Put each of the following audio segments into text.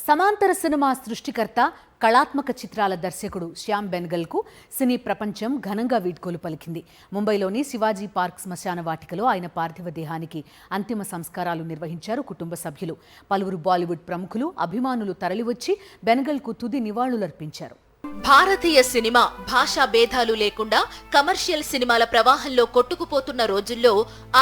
సమాంతర సినిమా సృష్టికర్త కళాత్మక చిత్రాల దర్శకుడు శ్యామ్ బెనగల్కు సినీ ప్రపంచం ఘనంగా వీడ్కోలు పలికింది. ముంబైలోని శివాజీ పార్క్ శ్మశాన వాటికలో ఆయన పార్థివ దేహానికి అంతిమ సంస్కారాలు నిర్వహించారు కుటుంబ సభ్యులు. పలువురు బాలీవుడ్ ప్రముఖులు, అభిమానులు తరలివచ్చి బెనగల్కు తుది నివాళులర్పించారు. భారతీయ సినిమా భాషా భేదాలు లేకుండా కమర్షియల్ సినిమాల ప్రవాహంలో కొట్టుకుపోతున్న రోజుల్లో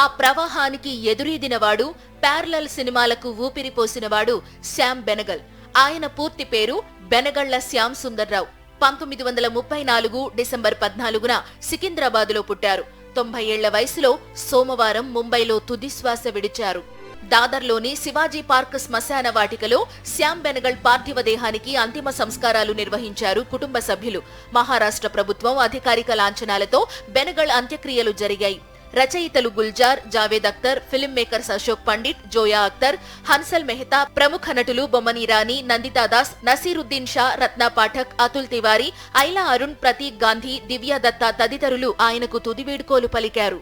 ఆ ప్రవాహానికి ఎదురీదినవాడు, ప్యారలల్ సినిమాలకు ఊపిరిపోసినవాడు శ్యామ్ బెనగల్. ఆయన పూర్తి పేరు బెనగళ్ల శ్యామ్ సుందర్రావు. 1934 డిసెంబర్ 14న సికింద్రాబాద్లో పుట్టారు. 90 ఏళ్ల వయసులో సోమవారం ముంబైలో తుదిశ్వాస విడిచారు. దాదర్లోని శివాజీ పార్క్ శ్మశాన వాటికలో శ్యామ్ బెనగల్ పార్థివ దేహానికి అంతిమ సంస్కారాలు నిర్వహించారు కుటుంబ సభ్యులు. మహారాష్ట్ర ప్రభుత్వం అధికారిక లాంఛనాలతో బెనగల్ అంత్యక్రియలు జరిగాయి. రచయితలు గుల్జార్, జావేద్ అఖ్తర్, ఫిల్మ్ మేకర్స్ అశోక్ పండిట్, జోయా అఖ్తర్, హన్సల్ మెహతా, ప్రముఖ నటులు బొమ్మని రాణి, నందితా దాస్, నసీరుద్దీన్ షా, రత్నా పాఠక్, అతుల్ తివారీ, ఐలా అరుణ్, ప్రతీక్ గాంధీ, దివ్యా దత్తా తదితరులు ఆయనకు తుది వీడ్కోలు పలికారు.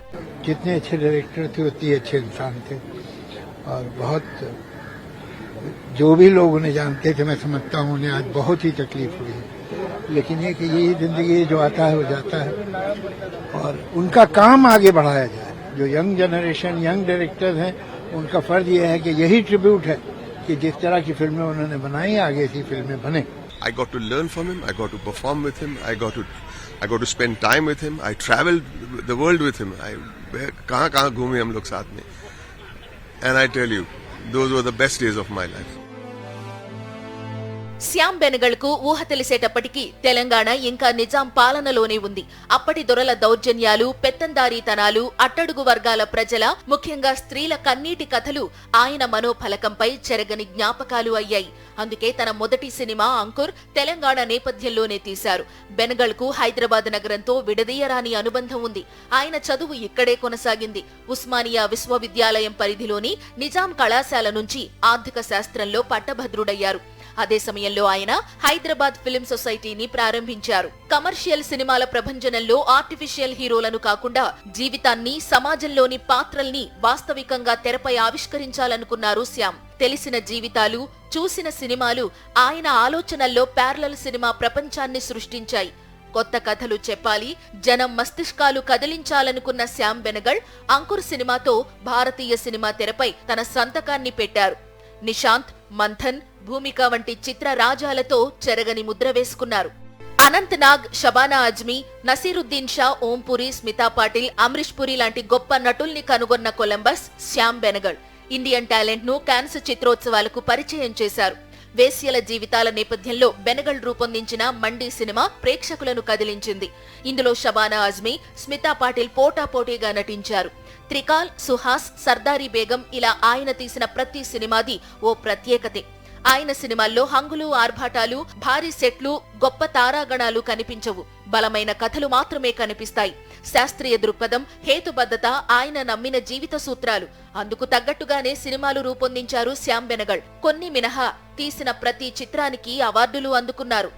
और बहुत जो भी लोग उन्हें जानते थे, मैं समझता हूँ उन्हें आज बहुत ही तकलीफ हुई, लेकिन ये कि यही जिंदगी जो आता है वो जाता है और उनका काम आगे बढ़ाया जाए. जो यंग जनरेशन, यंग डायरेक्टर हैं, उनका फर्ज ये है कि यही ट्रिब्यूट है कि जिस तरह की फिल्में उन्होंने बनाई आगे ऐसी फिल्में बने. I got to learn from him, I got to perform with him, I got to spend time with him, I traveled the world with him. कहाँ घूमे हम लोग साथ में. And I tell you, those were the best days of my life. Shyam Benegal కు ఊహ తెలిసేటప్పటికీ తెలంగాణ ఇంకా నిజాం పాలనలోనే ఉంది. అప్పటి దొరల దౌర్జన్యాలు, పెత్తందారీతనాలు, అట్టడుగు వర్గాల ప్రజల, ముఖ్యంగా స్త్రీల కన్నీటి కథలు ఆయన మనోఫలకంపై చెరగని జ్ఞాపకాలు అయ్యాయి. అందుకే తన మొదటి సినిమా అంకుర్ తెలంగాణ నేపథ్యంలోనే తీశారు. బెనగల్ కు హైదరాబాద్ నగరంతో విడదీయరాని అనుబంధం ఉంది. ఆయన చదువు ఇక్కడే కొనసాగింది. ఉస్మానియా విశ్వవిద్యాలయం పరిధిలోని నిజాం కళాశాల నుంచి ఆర్థిక శాస్త్రంలో పట్టభద్రుడయ్యారు. అదే సమయంలో ఆయన హైదరాబాద్ ఫిల్మ్ సొసైటీని ప్రారంభించారు. కమర్షియల్ సినిమాల ప్రభంజనంలో ఆర్టిఫిషియల్ హీరోలను కాకుండా జీవితాన్ని, సమాజంలోని పాత్రల్ని వాస్తవికంగా తెరపై ఆవిష్కరించాలనుకున్నారు శ్యామ్. తెలిసిన జీవితాలు, చూసిన సినిమాలు ఆయన ఆలోచనల్లో ప్యారలల్ సినిమా ప్రపంచాన్ని సృష్టించాయి. కొత్త కథలు చెప్పాలి, జనం మస్తిష్కాలు కదిలించాలనుకున్న శ్యామ్ బెనగల్ అంకుర్ సినిమాతో భారతీయ సినిమా తెరపై తన సంతకాన్ని పెట్టారు. నిశాంత్, మంథన్, భూమిక వంటి చిత్ర రాజాలతో చెరగని ముద్ర వేసుకున్నారు. అనంత్ నాగ్, షబానా అజ్మీ, నసీరుద్దీన్ షా, ఓంపురి, స్మితా పాటిల్, అమరీష్ పురి లాంటి గొప్ప నటుల్ని కనుగొన్న Columbus Shyam Benegal. Indian talent ను కాన్స్ చిత్రోత్సవాలకు పరిచయం చేశారు. వేశ్యల జీవితాల నేపథ్యంలో బెనగల్ రూపొందించిన మండీ సినిమా ప్రేక్షకులను కదిలించింది. ఇందులో షబానా అజ్మీ, స్మితా పాటిల్ పోటాపోటీగా నటించారు. త్రికాల్, సుహాస్, సర్దారీ బేగం ఇలా ఆయన తీసిన ప్రతి సినిమాది ఓ ప్రత్యేకతే. ఆయన సినిమాల్లో హంగులు, ఆర్భాటాలు, భారీ సెట్లు, గొప్ప తారాగణాలు కనిపించవు. బలమైన కథలు మాత్రమే కనిపిస్తాయి. శాస్త్రీయ దృక్పథం, హేతుబద్ధత ఆయన నమ్మిన జీవిత సూత్రాలు. అందుకు తగ్గట్టుగానే సినిమాలు రూపొందించారు శ్యామ్ బెనగల్. కొన్ని మినహా తీసిన ప్రతి చిత్రానికి అవార్డులు అందుకున్నారు.